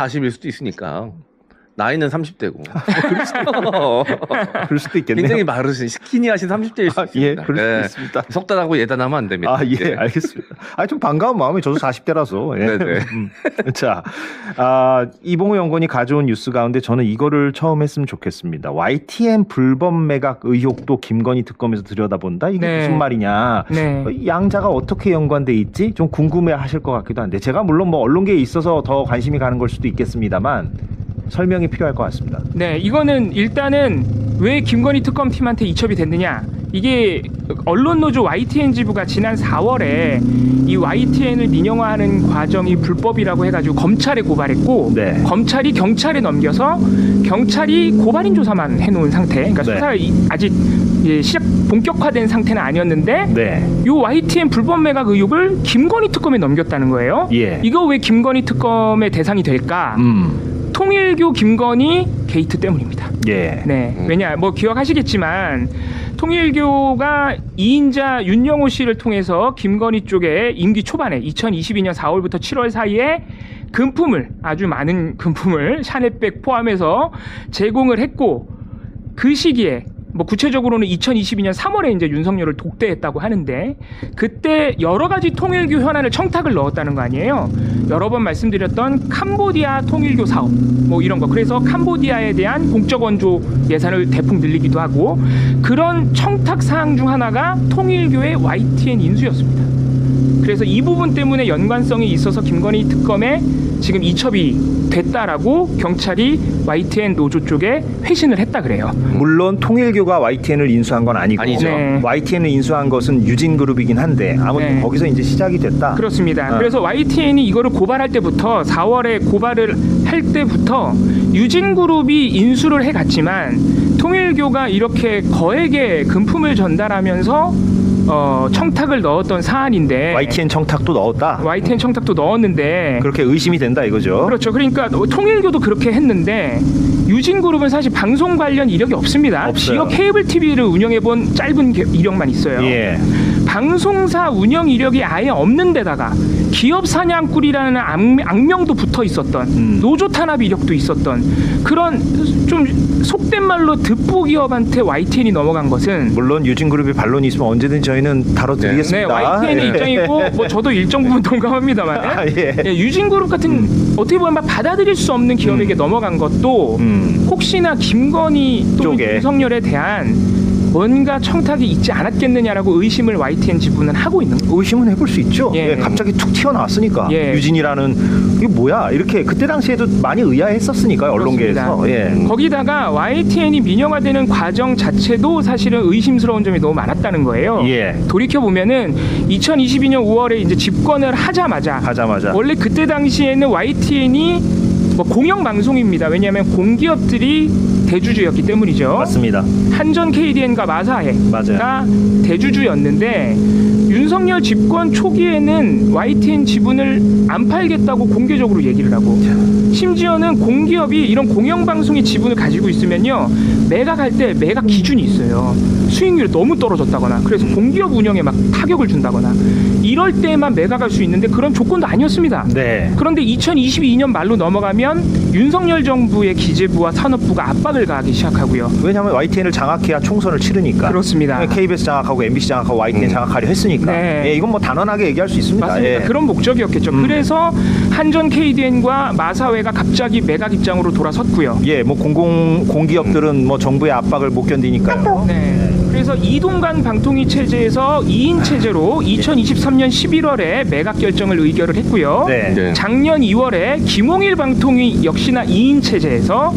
40일 수도 있으니까. 나이는 30대고. 그럴 수도 있겠네요. 굉장히 마르신 스키니하신 30대일 수 예, 있습니다. 그럴 수도 있습니다. 속단하고 예단하면 안 됩니다. 예, 알겠습니다. 좀 반가운 마음이 저도 40대라서. 예. 네네. 자, 이봉우 연구원이 가져온 뉴스 가운데 저는 이거를 처음 했으면 좋겠습니다. YTN 불법 매각 의혹도 김건희 특검에서 들여다본다? 이게 무슨 말이냐? 양자가 어떻게 연관돼 있지? 좀 궁금해하실 것 같기도 한데 제가 물론 뭐 언론계에 있어서 더 관심이 가는 걸 수도 있겠습니다만 설명이 필요할 것 같습니다. 네, 이거는 일단은 왜 김건희 특검팀한테 이첩이 됐느냐? 이게 언론노조 YTN 지부가 지난 4월에 이 YTN을 민영화하는 과정이 불법이라고 해가지고 검찰에 고발했고 검찰이 경찰에 넘겨서 경찰이 고발인 조사만 해놓은 상태. 그러니까 수사가 아직 시작 본격화된 상태는 아니었는데 요 YTN 불법 매각 의혹을 김건희 특검에 넘겼다는 거예요. 이거 왜 김건희 특검의 대상이 될까? 통일교 김건희 게이트 때문입니다. 왜냐 뭐 기억하시겠지만 통일교가 2인자 윤영호 씨를 통해서 김건희 쪽에 임기 초반에 2022년 4월부터 7월 사이에 금품을 아주 많은 금품을 샤넬백 포함해서 제공을 했고 그 시기에 뭐 구체적으로는 2022년 3월에 이제 윤석열을 독대했다고 하는데 그때 여러 가지 통일교 현안을 청탁을 넣었다는 거 아니에요. 여러 번 말씀드렸던 캄보디아 통일교 사업 뭐 이런 거. 그래서 캄보디아에 대한 공적 원조 예산을 대폭 늘리기도 하고 그런 청탁 사항 중 하나가 통일교의 YTN 인수였습니다. 그래서 이 부분 때문에 연관성이 있어서 김건희 특검에 지금 이첩이 됐다라고 경찰이 YTN 노조 쪽에 회신을 했다 그래요. 물론 통일교가 YTN을 인수한 건 아니고 YTN을 인수한 것은 유진그룹이긴 한데 아무튼 거기서 이제 시작이 됐다. 그렇습니다. 그래서 YTN이 이거를 고발할 때부터 4월에 고발을 할 때부터 유진그룹이 인수를 해갔지만 통일교가 이렇게 거액의 금품을 전달하면서 청탁을 넣었던 사안인데 YTN 청탁도 넣었다. YTN 청탁도 넣었는데 그렇게 의심이 된다 이거죠. 그렇죠. 그러니까 통일교도 그렇게 했는데 유진그룹은 사실 방송 관련 이력이 없습니다. 없어요. 지역 케이블 TV를 운영해본 짧은 이력만 있어요. 방송사 운영 이력이 아예 없는 데다가 기업 사냥꾼이라는 악명도 붙어 있었던 노조 탄압 이력도 있었던 그런 좀 속된 말로 듣보기업한테 YTN이 넘어간 것은 물론 유진그룹이 반론이 있으면 언제든 저희는 다뤄드리겠습니다. YTN의 입장이고 뭐 저도 일정 부분 동감합니다만 유진그룹 같은 어떻게 보면 막 받아들일 수 없는 기업에게 넘어간 것도 혹시나 김건희 또 윤석열에 대한 뭔가 청탁이 있지 않았겠느냐라고 의심을 YTN 지부는 하고 있는 거예요. 의심은 해볼 수 있죠. 갑자기 툭 튀어나왔으니까 유진이라는 이게 뭐야 이렇게 그때 당시에도 많이 의아했었으니까요. 언론계에서. 거기다가 YTN이 민영화되는 과정 자체도 사실은 의심스러운 점이 너무 많았다는 거예요. 돌이켜보면은 2022년 5월에 이제 집권을 하자마자 원래 그때 당시에는 YTN이 뭐 공영 방송입니다. 왜냐하면 공기업들이 대주주였기 때문이죠. 맞습니다. 한전 KDN과 마사회가 대주주였는데 윤석열 집권 초기에는 YTN 지분을 안 팔겠다고 공개적으로 얘기를 하고 심지어는 공기업이 이런 공영방송의 지분을 가지고 있으면요 매각할 때 매각 기준이 있어요. 수익률이 너무 떨어졌다거나 그래서 공기업 운영에 막 타격을 준다거나 이럴 때만 매각할 수 있는데 그런 조건도 아니었습니다. 그런데 2022년 말로 넘어가면 윤석열 정부의 기재부와 산업부가 압박을 가하기 시작하고요. 왜냐하면 YTN을 장악해야 총선을 치르니까. 그렇습니다. KBS 장악하고 MBC 장악하고 YTN 장악하려 했으니까. 이건 뭐 단언하게 얘기할 수 있습니다. 맞습니다. 그런 목적이었겠죠. 그래서 한전 KDN과 마사회가 갑자기 매각 입장으로 돌아섰고요. 뭐 공기업들은 뭐 정부의 압박을 못 견디니까요. 그래서 이동관 방통위 체제에서 2인 체제로 2023년 11월에 매각 결정을 의결을 했고요. 작년 2월에 김홍일 방통위 역시나 2인 체제에서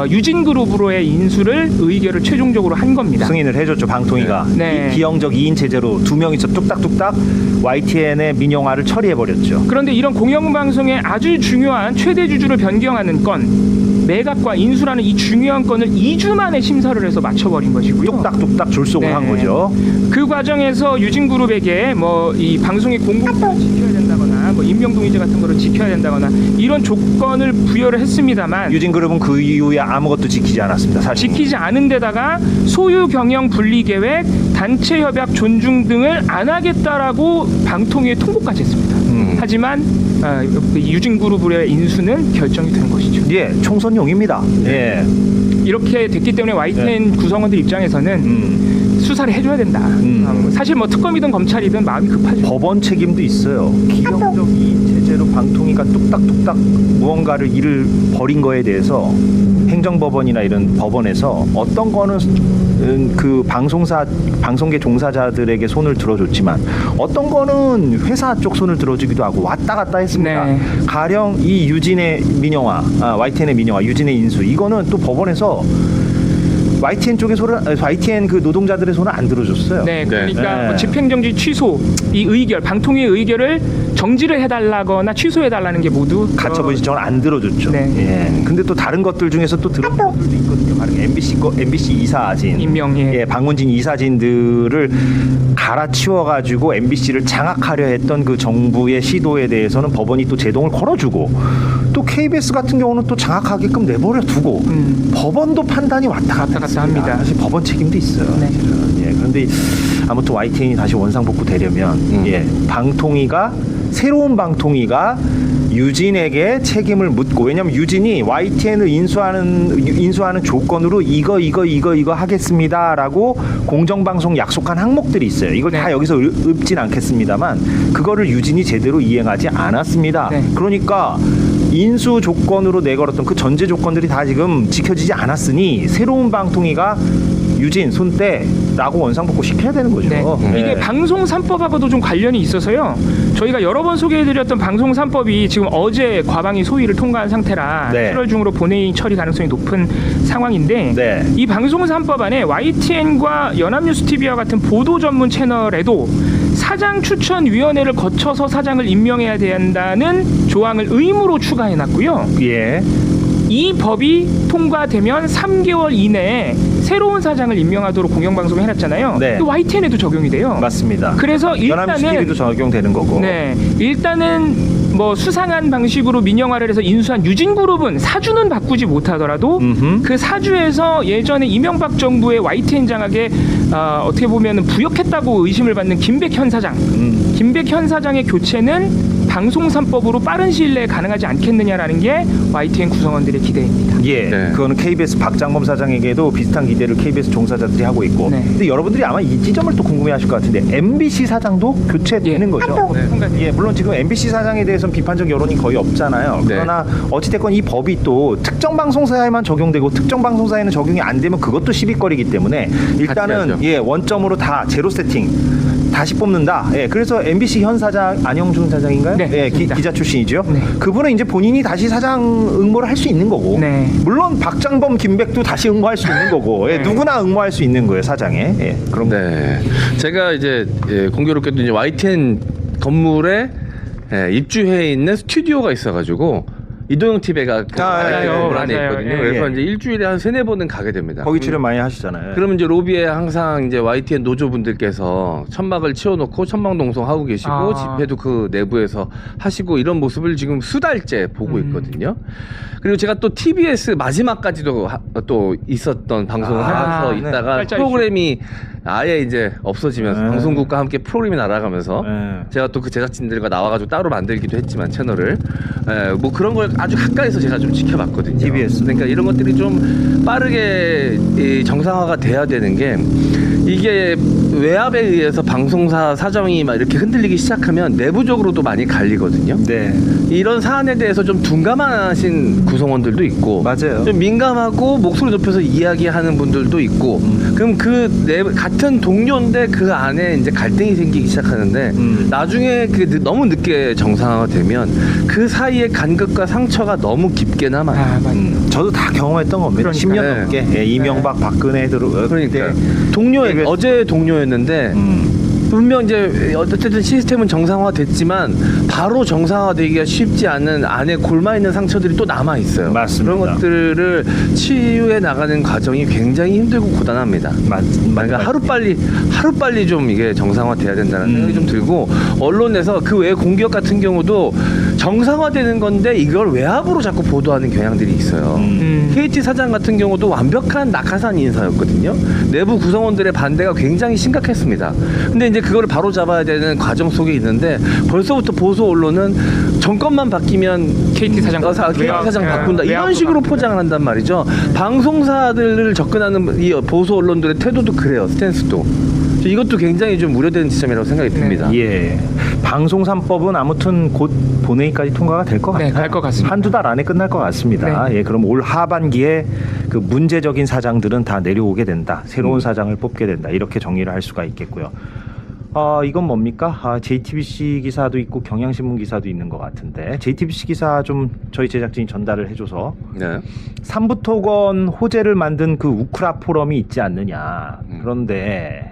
유진그룹으로의 인수를 의결을 최종적으로 한 겁니다. 승인을 해줬죠. 방통위가. 기형적 2인 체제로 2명이서 뚝딱뚝딱 YTN의 민영화를 처리해버렸죠. 그런데 이런 공영방송의 아주 중요한 최대 주주를 변경하는 건 매각과 인수라는 이 중요한 건을 2주 만에 심사를 해서 맞춰버린 것이고요. 뚝딱뚝딱 졸속을 한 거죠. 그 과정에서 유진그룹에게 뭐 이 방송의 공공성을 지켜야 된다거나 뭐 임명동의제 같은 거를 지켜야 된다거나 이런 조건을 부여를 했습니다만 유진그룹은 그 이후에 아무것도 지키지 않았습니다. 사실. 지키지 않은 데다가 소유 경영 분리 계획, 단체 협약 존중 등을 안 하겠다라고 방통위에 통보까지 했습니다. 하지만 유진그룹의 인수는 결정이 된 것이죠. 예, 총선용입니다. 예. 이렇게 됐기 때문에 YTN 구성원들 입장에서는 수사를 해줘야 된다. 사실 뭐 특검이든 검찰이든 마음이 급하죠. 법원 책임도 있어요. 기형적 이인 체제로 방통위가 뚝딱뚝딱 무언가를 일을 벌인 거에 대해서 행정법원이나 이런 법원에서 어떤 거는 그 방송계 종사자들에게 손을 들어줬지만 어떤 거는 회사 쪽 손을 들어주기도 하고 왔다 갔다 했습니다. 네. 가령 이 유진의 민영화, YTN의 민영화, 유진의 인수 이거는 또 법원에서 YTN 쪽에 YTN 그 노동자들의 손을 안 들어줬어요. 네, 그러니까 네. 뭐 집행정지 취소 이 의결, 방통위의 의결을 정지를 해달라거나 취소해달라는 게 모두 가처분 신청을 안 들어줬죠. 네. 예. 근데 또 다른 것들 중에서 또 들어준 것들도 있거든요. 바로 MBC 이사진, 임명, 예. 방문진 이사진들을 갈아치워가지고 MBC를 장악하려 했던 그 정부의 시도에 대해서는 법원이 또 제동을 걸어주고 또 KBS 같은 경우는 또 장악하게끔 내버려 두고 법원도 판단이 왔다 갔다 합니다. 사실 법원 책임도 있어요. 네. 사실은. 예. 그런데 아무튼 YTN이 다시 원상복구되려면 방통위가 새로운 방통위가 유진에게 책임을 묻고 왜냐면 유진이 YTN을 인수하는 조건으로 이거 하겠습니다라고 공정방송 약속한 항목들이 있어요. 이걸 다 여기서 읊진 않겠습니다만 그거를 유진이 제대로 이행하지 않았습니다. 네. 그러니까 인수 조건으로 내걸었던 그 전제 조건들이 다 지금 지켜지지 않았으니 새로운 방통위가 유진 손떼라고 원상복구 시켜야 되는 거죠. 네. 이게 방송 3법하고도 좀 관련이 있어서요. 저희가 여러 번 소개해드렸던 방송 3법이 지금 어제 과방위 소위를 통과한 상태라 7월 중으로 본회의 처리 가능성이 높은 상황인데 이 방송 3법 안에 YTN과 연합뉴스TV와 같은 보도 전문 채널에도 사장 추천위원회를 거쳐서 사장을 임명해야 된다는 조항을 의무로 추가해놨고요. 예. 이 법이 통과되면 3개월 이내에 새로운 사장을 임명하도록 공영방송을 해놨잖아요. 네. YTN에도 적용이 돼요. 맞습니다. 그래서 연합뉴스TV도 적용되는 거고. 네, 일단은 뭐 수상한 방식으로 민영화를 해서 인수한 유진그룹은 사주는 바꾸지 못하더라도 그 사주에서 예전에 이명박 정부의 YTN 장악에 어떻게 보면 부역했다고 의심을 받는 김백현 사장. 김백현 사장의 교체는 방송 3법으로 빠른 시일 내에 가능하지 않겠느냐라는 게 YTN 구성원들의 기대입니다. 예, 그거는 KBS 박장범 사장에게도 비슷한 기대를 KBS 종사자들이 하고 있고. 근데 여러분들이 아마 이 지점을 또 궁금해하실 것 같은데 MBC 사장도 교체되는 거죠. 예, 물론 지금 MBC 사장에 대해서는 비판적 여론이 거의 없잖아요. 그러나 어찌됐건 이 법이 또 특정 방송사에만 적용되고 특정 방송사에는 적용이 안 되면 그것도 시비거리기 때문에 일단은 원점으로 다 제로 세팅. 다시 뽑는다. 예, 그래서 MBC 현 사장 안영준 사장인가요? 네, 기자 출신이죠. 네. 그분은 이제 본인이 다시 사장 응모를 할 수 있는 거고, 물론 박장범, 김백도 다시 응모할 수 있는 거고, 누구나 응모할 수 있는 거예요 사장에. 예, 그럼. 네, 제가 이제 공교롭게도 이제 YTN 건물에 입주해 있는 스튜디오가 있어가지고. 이도영 TV가 건물 안에 있거든요. 그래서 이제 일주일에 한 3-4번은 가게 됩니다. 거기 출연 많이 하시잖아요. 그러면 이제 로비에 항상 이제 YTN 노조분들께서 천막을 치워놓고 천막 농성하고 계시고 집회도 그 내부에서 하시고 이런 모습을 지금 수달째 보고 있거든요. 그리고 제가 또 TBS 마지막까지도 또 있었던 방송을 하면서 있다가 프로그램이 아예 이제 없어지면서 방송국과 함께 프로그램이 날아가면서 제가 또 그 제작진들과 나와가지고 따로 만들기도 했지만 채널을 뭐 그런 걸 아주 가까이서 제가 좀 지켜봤거든요. TBS. 그러니까 이런 것들이 좀 빠르게 정상화가 돼야 되는 게 이게 외압에 의해서 방송사 사정이 막 이렇게 흔들리기 시작하면 내부적으로도 많이 갈리거든요. 네. 이런 사안에 대해서 좀 둔감하신 구성원들도 있고, 맞아요. 좀 민감하고 목소리 높여서 이야기하는 분들도 있고, 그럼 같은 동료인데 그 안에 이제 갈등이 생기기 시작하는데 나중에 너무 늦게 정상화가 되면 그 사이에 간극과 상처가 너무 깊게 남아요. 저도 다 경험했던 겁니다. 10년 넘게 이명박 박근혜 그러니까 어제 동료였는데 분명 이제 어쨌든 시스템은 정상화됐지만 바로 정상화되기가 쉽지 않은 안에 골마 있는 상처들이 또 남아 있어요. 맞습니다. 그런 것들을 치유해 나가는 과정이 굉장히 힘들고 고단합니다. 그러니까 하루빨리 좀 이게 정상화돼야 된다는 생각이 좀 들고 언론에서 그 외 공기업 같은 경우도 정상화되는 건데 이걸 외압으로 자꾸 보도하는 경향들이 있어요. KT 사장 같은 경우도 완벽한 낙하산 인사였거든요. 내부 구성원들의 반대가 굉장히 심각했습니다. 근데 이제 그거를 바로 잡아야 되는 과정 속에 있는데 벌써부터 보수 언론은 정권만 바뀌면 KT 사장 KT 사장 바꾼다 이런 식으로 포장을 한단 말이죠. 방송사들을 접근하는 이 보수 언론들의 태도도 그래요. 스탠스도. 이것도 굉장히 좀 우려되는 지점이라고 생각이 듭니다. 예. 방송 3법은 아무튼 곧 본회의까지 통과가 될 것 같아요. 네, 갈 것 같습니다. 한두 달 안에 끝날 것 같습니다. 네. 예, 그럼 올 하반기에 그 문제적인 사장들은 다 내려오게 된다. 새로운 사장을 뽑게 된다. 이렇게 정리를 할 수가 있겠고요. 이건 뭡니까? JTBC 기사도 있고 경향신문 기사도 있는 것 같은데 JTBC 기사 좀 저희 제작진이 전달을 해줘서 네. 삼부토건 호재를 만든 그 우크라 포럼이 있지 않느냐. 그런데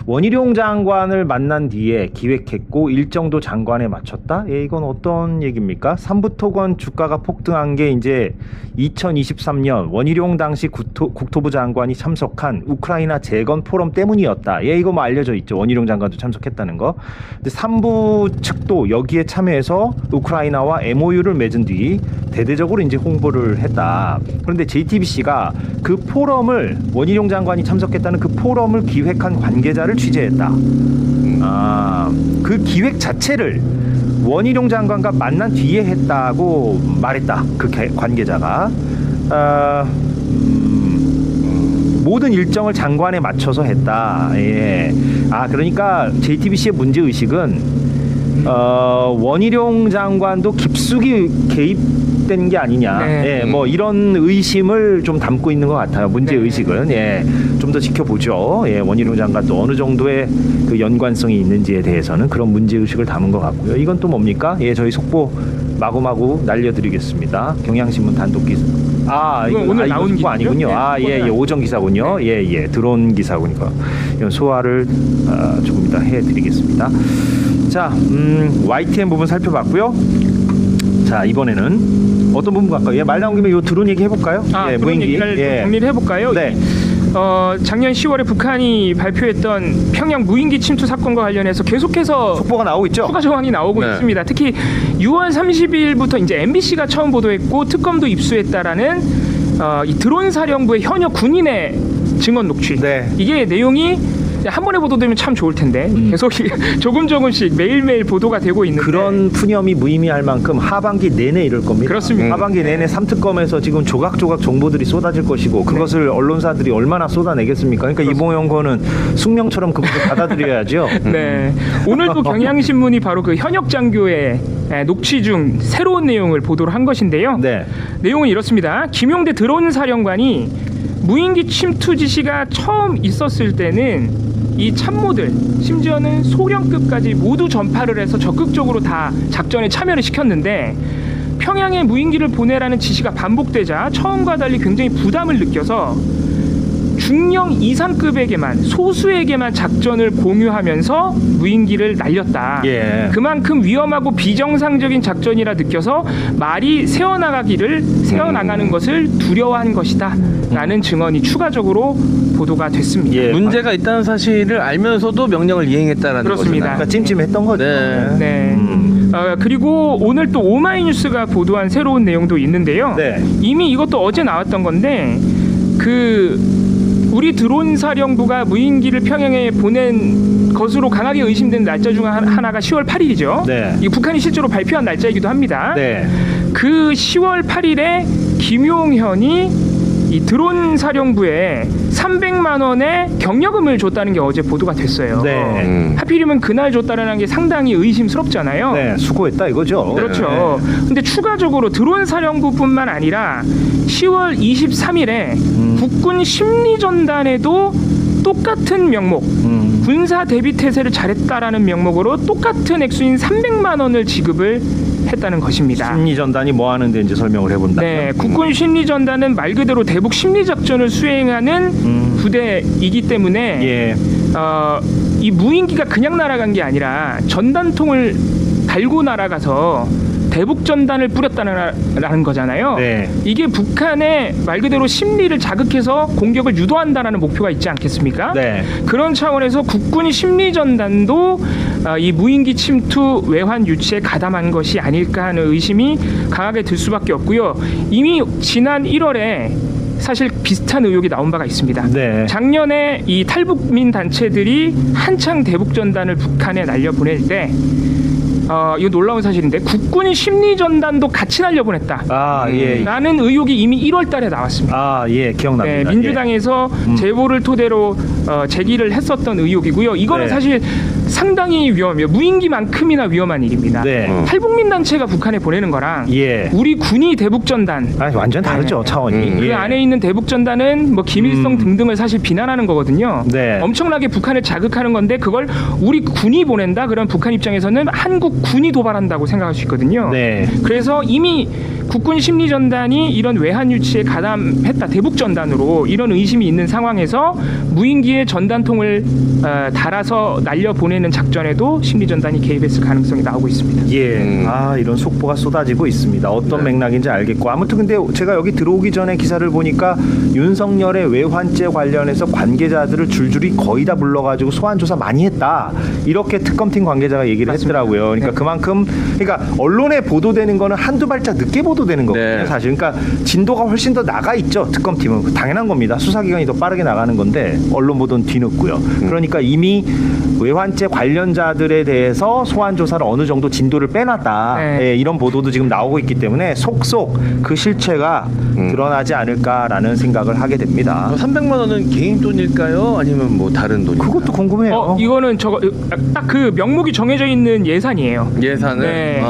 원희룡 장관을 만난 뒤에 기획했고 일정도 장관에 맞췄다? 예, 이건 어떤 얘기입니까? 삼부토건 주가가 폭등한 게 이제 2023년 원희룡 당시 국토부 장관이 참석한 우크라이나 재건 포럼 때문이었다. 예, 이거 뭐 알려져 있죠. 원희룡 장관도 참석했다는 거. 근데 삼부 측도 여기에 참여해서 우크라이나와 MOU를 맺은 뒤 대대적으로 이제 홍보를 했다. 그런데 JTBC가 그 포럼을 원희룡 장관이 참석했다는 그 포럼을 기획한 관계자를 취재했다. 그 기획 자체를 원희룡 장관과 만난 뒤에 했다고 말했다. 그 관계자가. 모든 일정을 장관에 맞춰서 했다. 예. 그러니까 JTBC의 문제 의식은 원희룡 장관도 깊숙이 개입된 게 아니냐. 네. 예, 뭐 이런 의심을 좀 담고 있는 것 같아요. 문제 의식은. 예, 좀 더 지켜보죠. 예, 원희룡 장관도 어느 정도의 그 연관성이 있는지에 대해서는 그런 문제 의식을 담은 것 같고요. 이건 또 뭡니까? 예, 저희 속보 마구마구 날려드리겠습니다. 경향신문 단독 기사. 이건 오늘 나온 기사 아니군요. 기사죠? 예, 오전 기사군요. 예, 드론 기사군요. 이건 소화를 조금 이따 해드리겠습니다. 자, YTN 부분 살펴봤고요. 자, 이번에는 어떤 부분 갈까요? 예, 말 나온 김에 요 드론 얘기 해볼까요? 예, 드론 무인기. 얘기를 예. 정리를 해볼까요? 네. 작년 10월에 북한이 발표했던 평양 무인기 침투 사건과 관련해서 계속해서 속보가 나오고 있죠? 추가 정황이 나오고 네. 있습니다. 특히 6월 30일부터 이제 MBC가 처음 보도했고 특검도 입수했다라는 이 드론 사령부의 현역 군인의 증언 녹취. 네. 이게 내용이 한 번에 보도되면 참 좋을 텐데 계속 조금씩 매일매일 보도가 되고 있는데 그런 푸념이 무의미할 만큼 하반기 내내 이럴 겁니다. 그렇습니다. 하반기 내내 삼특검에서 지금 조각조각 정보들이 쏟아질 것이고 그것을 언론사들이 얼마나 쏟아내겠습니까? 그러니까 이봉영거는 숙명처럼 그것을 받아들여야죠. 네. 오늘도 경향신문이 바로 그 현역 장교의 녹취 중 새로운 내용을 보도를 한 것인데요. 네. 내용은 이렇습니다. 김용대 드론 사령관이 무인기 침투 지시가 처음 있었을 때는 이 참모들 심지어는 소령급까지 모두 전파를 해서 적극적으로 다 작전에 참여를 시켰는데 평양에 무인기를 보내라는 지시가 반복되자 처음과 달리 굉장히 부담을 느껴서 중령 이상급에게만 소수에게만 작전을 공유하면서 무인기를 날렸다. 예. 그만큼 위험하고 비정상적인 작전이라 느껴서 말이 새어나가는 것을 두려워한 것이다. 라는 증언이 추가적으로 보도가 됐습니다. 예. 문제가 있다는 사실을 알면서도 명령을 이행했다라는 그렇습니다. 거잖아요. 그러니까 찜찜했던 거죠. 네. 네. 그리고 오늘 또 오마이뉴스가 보도한 새로운 내용도 있는데요. 네. 이미 이것도 어제 나왔던 건데 우리 드론 사령부가 무인기를 평양에 보낸 것으로 강하게 의심되는 날짜 중 하나가 10월 8일이죠. 네. 이 북한이 실제로 발표한 날짜이기도 합니다. 네. 그 10월 8일에 김용현이 이 드론 사령부에 300만 원의 경력금을 줬다는 게 어제 보도가 됐어요. 네. 하필이면 그날 줬다는 게 상당히 의심스럽잖아요. 네. 수고했다 이거죠. 그렇죠. 근데 추가적으로 드론 사령부뿐만 아니라 10월 23일에 국군 심리전단에도 똑같은 명목, 군사 대비 태세를 잘했다라는 명목으로 똑같은 액수인 300만 원을 지급을 했다는 것입니다. 심리전단이 뭐 하는데 이제 설명을 해본다. 네, 국군 심리전단은 말 그대로 대북 심리작전을 수행하는 부대이기 때문에 예. 이 무인기가 그냥 날아간 게 아니라 전단통을 달고 날아가서 대북 전단을 뿌렸다는 거잖아요. 네. 이게 북한의 말 그대로 심리를 자극해서 공격을 유도한다라는 목표가 있지 않겠습니까? 네. 그런 차원에서 국군 심리전단도 이 무인기 침투 외환 유치에 가담한 것이 아닐까 하는 의심이 강하게 들 수밖에 없고요. 이미 지난 1월에 사실 비슷한 의혹이 나온 바가 있습니다. 네. 작년에 이 탈북민 단체들이 한창 대북전단을 북한에 날려보낼 때 이거 놀라운 사실인데 국군 심리전단도 같이 날려보냈다. 예. 라는 의혹이 이미 1월 달에 나왔습니다. 예, 기억납니다. 네, 민주당에서 제보를 토대로 제기를 했었던 의혹이고요. 이거는 네. 사실 상당히 위험해요. 무인기만큼이나 위험한 일입니다. 네. 탈북민 단체가 북한에 보내는 거랑 예. 우리 군이 대북전단 완전 다르죠, 차원이. 그 예. 안에 있는 대북전단은 뭐 기밀성 등등을 사실 비난하는 거거든요. 네. 엄청나게 북한을 자극하는 건데 그걸 우리 군이 보낸다? 그럼 북한 입장에서는 한국 군이 도발한다고 생각할 수 있거든요. 네. 그래서 이미 국군 심리전단이 이런 외환 유치에 가담했다, 대북전단으로 이런 의심이 있는 상황에서 무인기에 전단통을 달아서 날려보내는 작전에도 심리전단이 개입했을 가능성이 나오고 있습니다. 예. 이런 속보가 쏟아지고 있습니다. 어떤 맥락인지 알겠고. 아무튼 근데 제가 여기 들어오기 전에 기사를 보니까 윤석열의 외환죄 관련해서 관계자들을 줄줄이 거의 다 불러가지고 소환 조사 많이 했다. 이렇게 특검팀 관계자가 얘기를 맞습니다. 했더라고요. 그러니까 네. 그만큼 그러니까 언론에 보도되는 거는 한두 발짝 늦게 보도되는 거거든요. 네. 사실. 그러니까 진도가 훨씬 더 나가 있죠. 특검팀은 당연한 겁니다. 수사기관이 더 빠르게 나가는 건데 언론 보도는 뒤늦고요. 그러니까 이미 외환죄 관련자들에 대해서 소환 조사를 어느 정도 진도를 빼놨다. 네. 예, 이런 보도도 지금 나오고 있기 때문에 속속 그 실체가 드러나지 않을까라는 생각을 하게 됩니다. 300만 원은 개인 돈일까요? 아니면 뭐 다른 돈일까요? 그것도 궁금해요. 이거는 저거 딱 그 명목이 정해져 있는 예산이에요. 예산을? 네.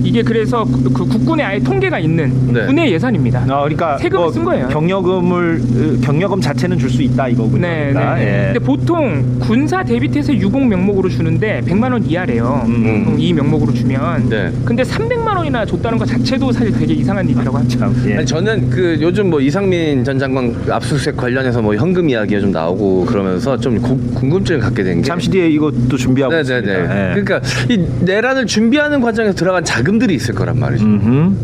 이게 그래서 그 국군에 아예 통계가 있는 네. 군의 예산입니다. 그러니까 세금을 쓴 거예요. 경력금 자체는 줄 수 있다 이거군요. 네, 그러니까. 네. 예. 근데 보통 군사 대비태세 유공 명목으로 주는데 100만 원 이하래요. 보통 이 명목으로 주면. 네. 근데 300만 원이나 줬다는 것 자체도 사실 되게 이상한 일이라고 합니다. 참, 예. 아니, 저는 그 요즘 뭐 이상민 전 장관 압수수색 관련해서 뭐 현금 이야기가 좀 나오고 그러면서 좀 궁금증을 갖게 된 게. 잠시 뒤에 이것도 준비하고 있습니다. 네네네. 예. 그러니까 이 내란을 준비하는 과정에서 들어간 자금들이 있을 거란 말이죠.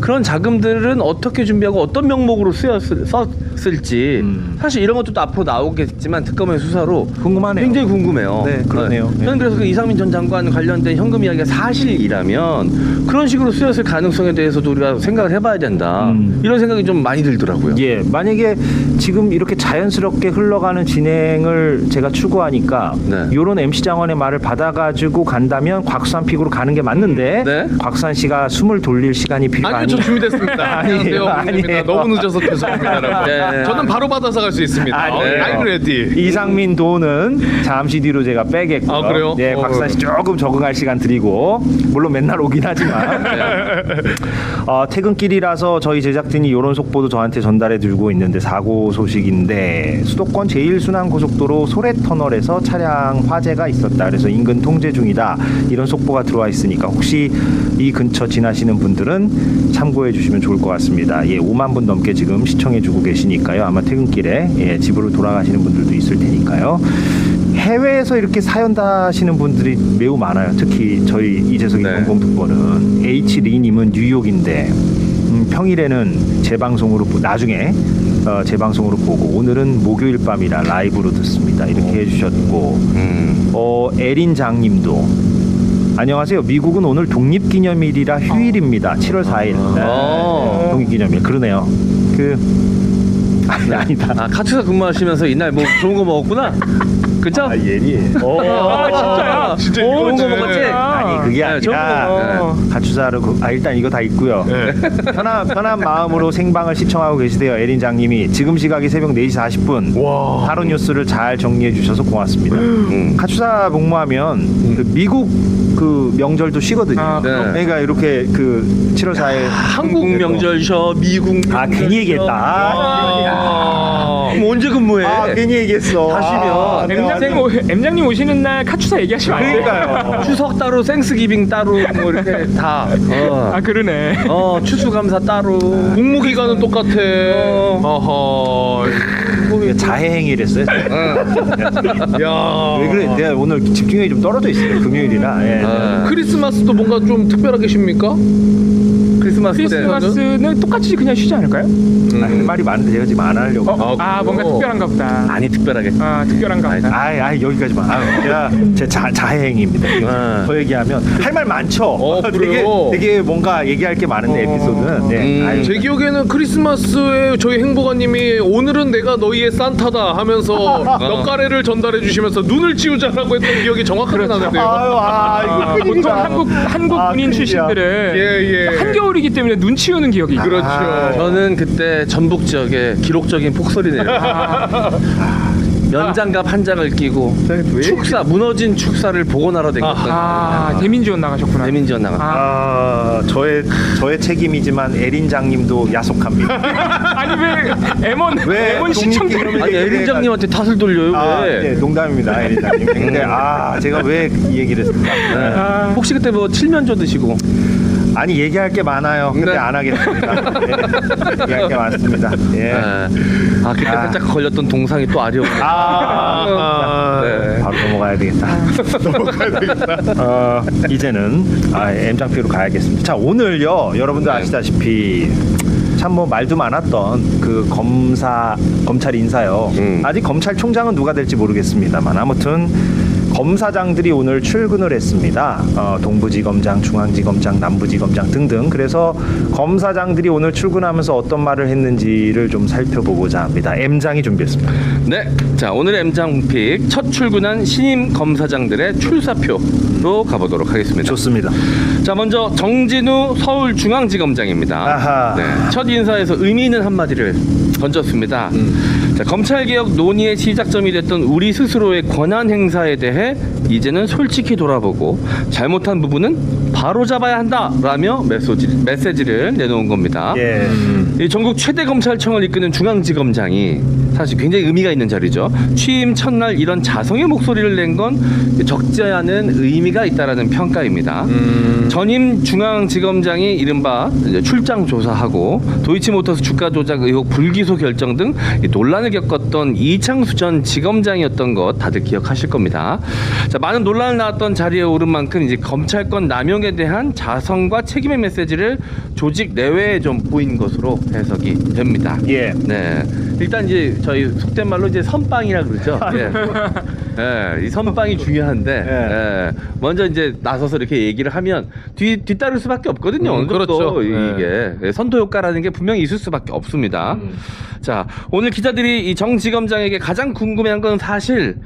그런 자금들은 어떻게 준비하고 어떤 명목으로 썼을지 사실 이런 것도 또 앞으로 나오겠지만 특검의 수사로 궁금하네요. 굉장히 궁금해요. 네, 그러네요. 저는 그래서 그 이상민 전 장관 관련된 현금 이야기가 사실이라면 그런 식으로 쓰였을 가능성에 대해서도 우리가 생각을 해봐야 된다. 이런 생각이 좀 많이 들더라고요. 예, 만약에 지금 이렇게 자연스럽게 흘러가는 진행을 제가 추구하니까 네. 이런 MC 장관의 말을 받아가지고 간다면 곽수산 픽으로 가는 게 맞는데 네. 곽수산 씨가 숨을 돌릴 시간이 필요가 아니요, 저 준비됐습니다. 아니에요, 안녕하세요, 아니에요. 너무 늦어서 죄송합니다, 여러분. 네. 저는 바로 받아서 갈 수 있습니다. 아니에요. I'm ready. 이상민 도는 잠시 뒤로 제가 빼겠고요. 아, 그래요? 네, 곽수산 씨 조금 적응할 시간 드리고 물론 맨날 오긴 하지만 퇴근길이라서 저희 제작진이 이런 속보도 저한테 전달해 들고 있는데 사고 소식인데 수도권 제1순환고속도로 소래터널에서 차량 화재가 있었다. 그래서 인근 통제 중이다. 이런 속보가 들어와 있으니까 혹시 이 근처 지나시는 분들은 참고해 주시면 좋을 것 같습니다. 예, 5만 분 넘게 지금 시청해 주고 계시니까요. 아마 퇴근길에 집으로 돌아가시는 분들도 있을 테니까요. 해외에서 이렇게 사연 다시는 분들이 매우 많아요. 특히 저희 이재석이 네. 공공특보는 H리님은 뉴욕인데 평일에는 재방송으로 나중에 재방송으로 보고 오늘은 목요일 밤이라 라이브로 듣습니다. 이렇게 해주셨고 에린 장님도 안녕하세요. 미국은 오늘 독립기념일이라 휴일입니다. 7월 4일. 네. 독립기념일. 그러네요. 아니다. 카츠사 근무하시면서 이날 뭐 좋은 거 먹었구나? 그쵸? 예리. 진짜요? 진짜 좋은 거 이거지. 먹었지? 아니 그게 네, 좋은 거 아니라 먹어. 가추사를 일단 이거 다 있고요. 네. 편한 마음으로 생방을 시청하고 계시대요. 에린장님이 지금 시각이 새벽 4시 40분. 와. 하루 뉴스를 잘 정리해 주셔서 고맙습니다. 가추사 복무하면 그 미국 그 명절도 쉬거든요. 네. 그러니까 이렇게 그 7월 4일 한국 명절 쉬어, 미국 명절 괜히 쉬어. 얘기했다. 그럼 언제 근무해? 괜히 얘기했어. 다 쉬면. M장님 오시는 날 카투사 얘기하시면 안 돼요. 그러니까요. 추석 따로, 생스기빙 따로, 뭐 이렇게 다. 아 그러네. 추수감사 따로. 복무 기간은 똑같아. 어허. 자해행위를 했어요. 야. 왜 그래? 내가 오늘 집중력이 좀 떨어져 있어요. 금요일이라. 예. 크리스마스도 뭔가 좀 특별하게 쉽니까? 크리스마스는 똑같이 그냥 쉬지 않을까요? 할 말이 많은데 제가 지금 안 하려고. 뭔가 특별한가 보다. 아니, 특별하게. 특별한가 보다. 여기까지만. 제가 제 자해행위입니다. 더 얘기하면 할 말 많죠. 그래요? 되게 뭔가 얘기할 게 많은데 에피소드는. 네. 제 기억에는 크리스마스에 저희 행복아님이 오늘은 내가 너희의 산타다 하면서 몇 가래를 전달해 주시면서 눈을 치우자라고 했던 기억이 정확하게 나는데요. 이거 보통 한국 군인 큰일이야. 출신들은 예. 한겨울이기 때문에 눈 치우는 기억이 있죠. 그렇죠. 저는 그때 전북 지역에 기록적인 폭설이네요. 면장갑 한 장을 끼고 무너진 축사를 복원하러 댕겼던 대민지원 나가셨구나. 대민지원 나갔다. 저의 책임이지만 에린장님도 야속합니다. 아니 왜 M1 시청자 아니 에린장님한테 탓을 돌려요. 왜? 네, 농담입니다, 에린장님. 근데 제가 왜 이 얘기를 했을까? 혹시 그때 뭐 칠면조 드시고? 아니 얘기할 게 많아요. 근데 네. 안 하겠습니다. 네. 얘기할 게 많습니다. 예. 그때 살짝 걸렸던 동상이 또 아쉬워. 네. 바로 넘어가야 되겠다. 이제는 M장표로 가야겠습니다. 자, 오늘요, 여러분들 아시다시피 참 뭐 말도 많았던 그 검찰 인사요. 아직 검찰총장은 누가 될지 모르겠습니다만 아무튼 검사장들이 오늘 출근을 했습니다. 동부지검장, 중앙지검장, 남부지검장 등등. 그래서 검사장들이 오늘 출근하면서 어떤 말을 했는지를 좀 살펴보고자 합니다. M장이 준비했습니다. 네, 자 오늘의 M장 픽 첫 출근한 신임 검사장들의 출사표로 가보도록 하겠습니다. 좋습니다. 자 먼저 정진우 서울중앙지검장입니다. 아하. 네, 첫 인사에서 의미 있는 한마디를 던졌습니다. 자, 검찰개혁 논의의 시작점이 됐던 우리 스스로의 권한 행사에 대해 이제는 솔직히 돌아보고 잘못한 부분은 바로잡아야 한다라며 메시지를 내놓은 겁니다. 예. 이 전국 최대 검찰청을 이끄는 중앙지검장이 사실 굉장히 의미가 있는 자리죠. 취임 첫날 이런 자성의 목소리를 낸 건 적지 않은 의미가 있다라는 평가입니다. 전임 중앙지검장이 이른바 이제 출장 조사하고 도이치모터스 주가 조작 의혹 불기소 결정 등 논란을 겪었던 이창수 전 지검장이었던 것 다들 기억하실 겁니다. 자, 많은 논란을 낳았던 자리에 오른 만큼 이제 검찰권 남용에 대한 자성과 책임의 메시지를 조직 내외에 좀 보인 것으로 해석이 됩니다. 예. 네. 일단 이제 저희 속된 말로 이제 선빵이라 그러죠. 예. 예, 이 선빵이 중요한데 예. 먼저 이제 나서서 이렇게 얘기를 하면 뒤따를 수밖에 없거든요. 어느 정도 그렇죠. 이게 선도 효과라는 게 분명히 있을 수밖에 없습니다. 자, 오늘 기자들이 이 정 지검장에게 가장 궁금해한 건 사실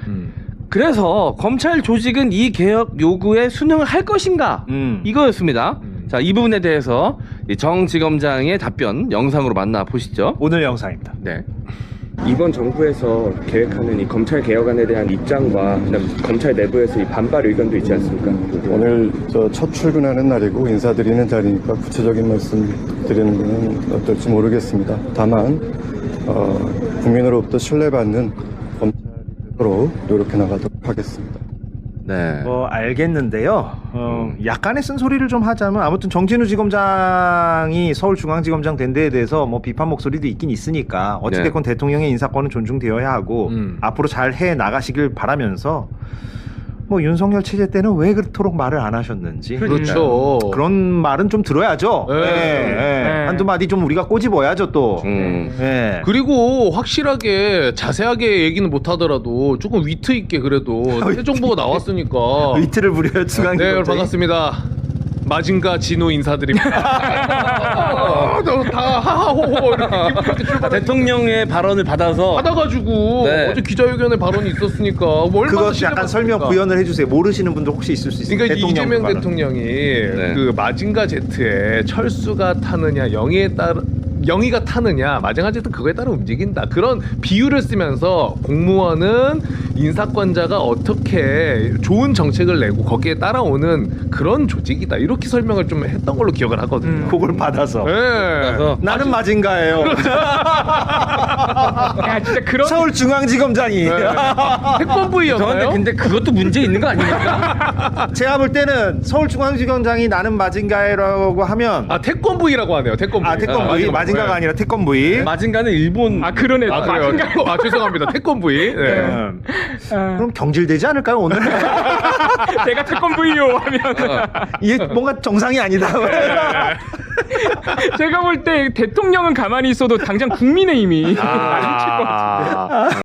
그래서 검찰 조직은 이 개혁 요구에 순응을 할 것인가 이거였습니다. 자, 이 부분에 대해서 이 정 지검장의 답변 영상으로 만나 보시죠. 오늘 영상입니다. 네. 이번 정부에서 계획하는 이 검찰 개혁안에 대한 입장과 그다음 검찰 내부에서 이 반발 의견도 있지 않습니까? 오늘 첫 출근하는 날이고 인사드리는 자리니까 구체적인 말씀 드리는 것은 어떨지 모르겠습니다. 다만 국민으로부터 신뢰받는 검찰로 노력해 나가도록 하겠습니다. 네. 뭐 알겠는데요. 약간의 쓴소리를 좀 하자면 아무튼 정진우 지검장이 서울중앙지검장 된 데에 대해서 뭐 비판 목소리도 있긴 있으니까 어찌됐건 대통령의 인사권은 존중되어야 하고 앞으로 잘 해 나가시길 바라면서 뭐 윤석열 체제 때는 왜 그토록 말을 안 하셨는지 그렇죠. 그런 말은 좀 들어야죠. 네. 네. 한두 마디 좀 우리가 꼬집어야죠 또. 네. 그리고 확실하게 자세하게 얘기는 못하더라도 조금 위트 있게 그래도 새 정보가 나왔으니까. 위트를 부려요 중앙지검장이. 네, 여러분 반갑습니다. 마징가 진호 인사드립니다. 다 하하호호 이렇게 대통령의 발언을 받아가지고 네. 어제 기자회견에 발언이 있었으니까 뭐 얼마나 그거 약간 설명 구현을 해주세요. 모르시는 분들 혹시 있을 수 있으니까. 그러니까 이재명 대통령이 그 마징가 제트에 철수가 타느냐 영희가 타느냐 마징가 제트 그거에 따라 움직인다 그런 비유를 쓰면서 공무원은 인사권자가 어떻게 좋은 정책을 내고 거기에 따라오는 그런 조직이다 이렇게 설명을 좀 했던 걸로 기억을 하거든요. 그걸 받아서. 네. 나는 마징가예요. 야, 진짜 그런 서울중앙지검장이. 태권브이였나요? 근데 그것도 문제 있는 거 아닙니까? 제가 볼 때는 서울중앙지검장이 나는 마징가라고 하면 태권브이라고 하네요. 태권브이. 태권브이 마징가가 아니라 태권브이. 마징가는 일본. 그러네. 그래요. 죄송합니다. 태권브이. 네. 그럼 경질되지 않을까요 오늘? 내가 태권브이요 하면 이게 뭔가 정상이 아니다. 제가 볼 때 대통령은 가만히 있어도 당장 국민의힘이 마주칠 것 같은데.